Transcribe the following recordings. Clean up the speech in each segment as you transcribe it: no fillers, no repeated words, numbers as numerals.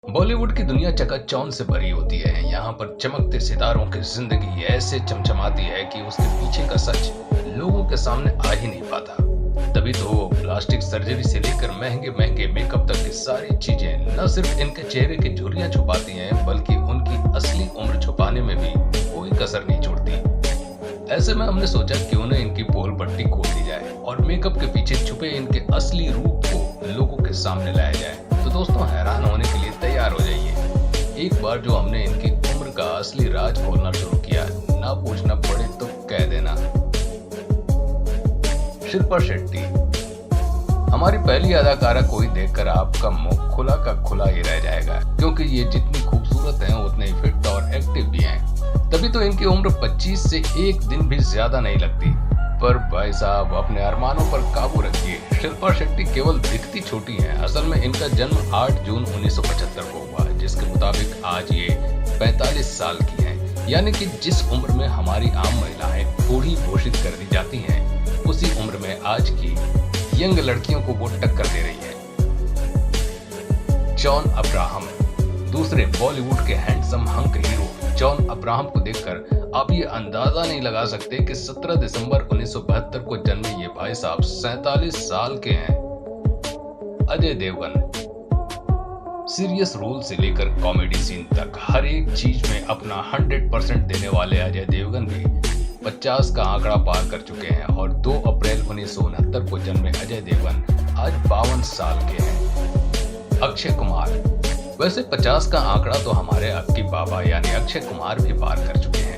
बॉलीवुड की दुनिया चकाचौंध से भरी होती है। यहाँ पर चमकते सितारों की जिंदगी ऐसे चमचमाती है कि उसके पीछे का सच लोगों के सामने आ ही नहीं पाता। तभी तो वो प्लास्टिक सर्जरी से लेकर महंगे महंगे मेकअप तक की सारी चीजें न सिर्फ इनके चेहरे की झुर्रियां छुपाती हैं, बल्कि उनकी असली उम्र छुपाने में भी कोई कसर नहीं छोड़ती। ऐसे में हमने सोचा क्यों न इनकी पोल पट्टी खोल दी जाए और मेकअप के पीछे छुपे इनके असली रूप को लोगों के सामने लाया जाए। तो दोस्तों, हैरान होने के लिए तैयार हो जाइए। एक बार जो हमने इनकी उम्र का असली राज खोलना शुरू किया, ना पूछना पड़े तो कह देना। शिल्पा शेट्टी हमारी पहली अदाकारा कोई देखकर आपका मुंह खुला का खुला ही रह जाएगा, क्योंकि ये जितनी खूबसूरत हैं उतने ही फिट और एक्टिव भी हैं। तभी तो इनकी उम्र 25 से एक दिन भी ज्यादा नहीं लगती। पर भाई साहब, अपने अरमानों पर काबू रखिए। शिल्पा शेट्टी केवल दिखती छोटी हैं। असल में इनका जन्म 8 जून 1975 को हुआ, जिसके मुताबिक आज ये 45 साल की हैं। यानी कि जिस उम्र में हमारी आम महिलाएं बूढ़ी घोषित कर दी जाती हैं, उसी उम्र में आज की यंग लड़कियों को वो टक्कर दे रही है। जॉन अब्राहम, दूसरे बॉलीवुड के handsome hunk hero John Abraham को देखकर आप ये अंदाजा नहीं लगा सकते कि 17 दिसंबर 1972 को जन्मे ये भाई साहब 47 साल के हैं। अजय देवगन, सीरियस रोल से लेकर कॉमेडी सीन तक हर एक चीज में अपना 100% देने वाले अजय देवगन भी 50 का आंकड़ा पार कर चुके हैं और 2 अप्रैल 1969 को जन्मे अजय देवगन आज 52 साल के हैं। अक्षय कुमार, वैसे 50 का आंकड़ा तो हमारे अक्की बाबा यानी अक्षय कुमार भी पार कर चुके हैं।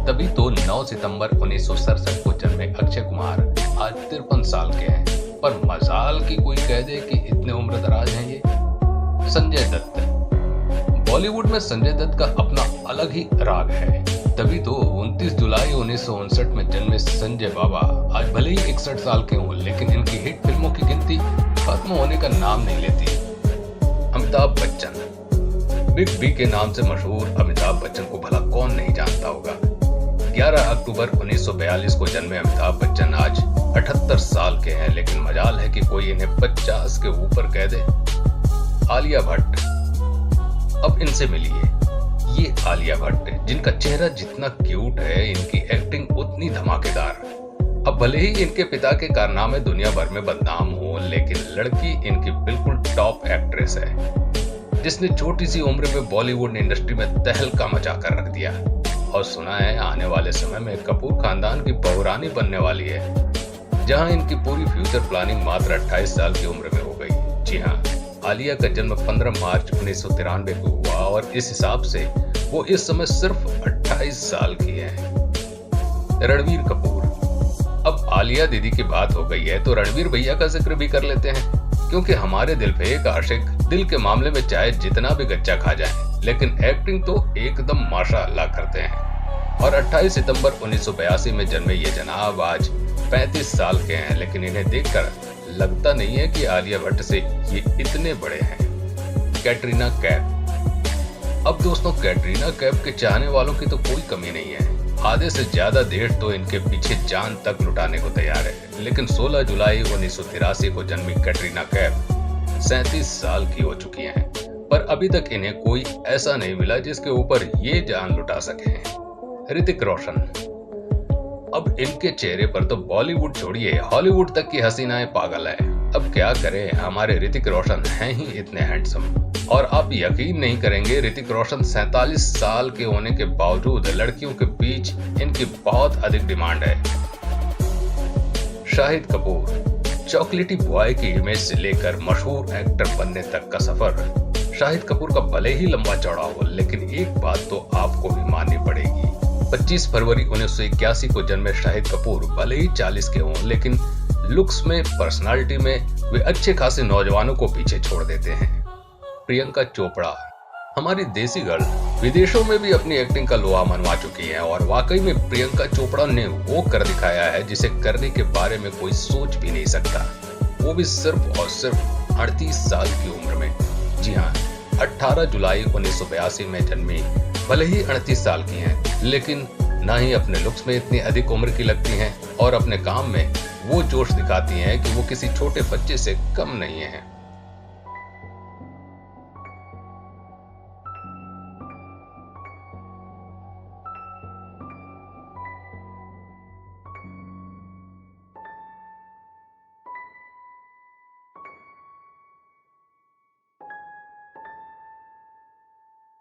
तभी तो 9 सितंबर 1967 को जन्मे अक्षय कुमार आज 53 साल के हैं। पर मजाल की कोई कह दे कि इतने उम्र दराज हैं ये। संजय दत्त, बॉलीवुड में संजय दत्त का अपना अलग ही राग है। तभी तो 29 जुलाई 1959 में जन्मे संजय बाबा आज भले ही 61 साल के हों, लेकिन इनकी हिट फिल्मों की गिनती खत्म होने का नाम नहीं लेती। अमिताभ बच्चन, बिग बी के नाम से मशहूर अमिताभ बच्चन को भला कौन नहीं जानता होगा। 11 अक्टूबर 1942 को जन्मे अमिताभ बच्चन आज 78 साल के हैं, लेकिन मजाल है कि कोई इन्हें 50 के ऊपर कह दे। आलिया भट्ट, अब इनसे मिलिए। ये आलिया भट्ट, जिनका चेहरा जितना क्यूट है, इनकी एक्टिंग उतनी धमाकेदार। अब भले ही इनके पिता के कारनामे दुनिया भर में बदनाम हो, लेकिन लड़की इनकी बिल्कुल टॉप एक्ट्रेस है, जिसने छोटी सी उम्र में बॉलीवुड इंडस्ट्री में तहलका मचा कर रख दिया। और सुना है आने वाले समय में कपूर खानदान की बहुरानी बनने वाली है, जहां इनकी पूरी फ्यूचर प्लानिंग मात्र 28 साल की उम्र में हो गई। जी हाँ, आलिया का जन्म 15 मार्च 1993 को हुआ और इस हिसाब से वो इस समय सिर्फ 28 साल की है। रणवीर कपूर, अब आलिया दीदी की बात हो गई है तो रणवीर भैया का जिक्र भी कर लेते हैं, क्योंकि हमारे दिल पे एक आशिक दिल के मामले में चाहे जितना भी गच्चा खा जाए, लेकिन एक्टिंग तो एकदम माशाअल्लाह करते हैं। और 28 सितंबर 1982 में जन्मे ये जनाब आज 35 साल के हैं, लेकिन इन्हें देखकर लगता नहीं है कि आलिया भट्ट से ये इतने बड़े हैं। कैटरीना कैफ, अब दोस्तों कैटरीना कैफ के चाहने वालों की तो कोई कमी नहीं है। आधे से ज्यादा देश तो इनके पीछे जान तक लुटाने को तैयार है, लेकिन 16 जुलाई 1983 को जन्मी कैटरीना कैफ 37 साल की हो चुकी हैं, पर अभी तक इन्हें कोई ऐसा नहीं मिला जिसके ऊपर ये जान लुटा सके। ऋतिक रोशन, अब इनके चेहरे पर तो बॉलीवुड छोड़िए हॉलीवुड तक की हसीनाएं पागल है। अब क्या करें, हमारे ऋतिक रोशन हैं ही इतने हैंडसम। और आप यकीन नहीं करेंगे, ऋतिक रोशन 47 साल के होने के बावजूद लड़कियों के बीच इनकी बहुत अधिक डिमांड है। शाहिद कपूर, चॉकलेटी बॉय की इमेज से लेकर मशहूर एक्टर बनने तक का सफर शाहिद कपूर का भले ही लंबा चौड़ा हो, लेकिन एक बात तो आपको भी माननी पड़ेगी। 25 फरवरी 1981 को जन्मे शाहिद कपूर भले ही 40 के हों, लेकिन लुक्स में, पर्सनालिटी में वे अच्छे खासे नौजवानों को पीछे छोड़ देते हैं। प्रियंका चोपड़ा, हमारी देसी गर्ल, विदेशों में भी अपनी एक्टिंग का लोहा मनवा चुकी है और वाकई में प्रियंका चोपड़ा ने वो कर दिखाया है जिसे करने के बारे में कोई सोच भी नहीं सकता, वो भी सिर्फ और सिर्फ 38 साल की उम्र में। जी हाँ, 18 जुलाई 1982 में जन्मी, भले ही 38 साल की हैं, लेकिन ना ही अपने लुक्स में इतनी अधिक उम्र की लगती हैं और अपने काम में वो जोश दिखाती हैं कि वो किसी छोटे बच्चे से कम नहीं है।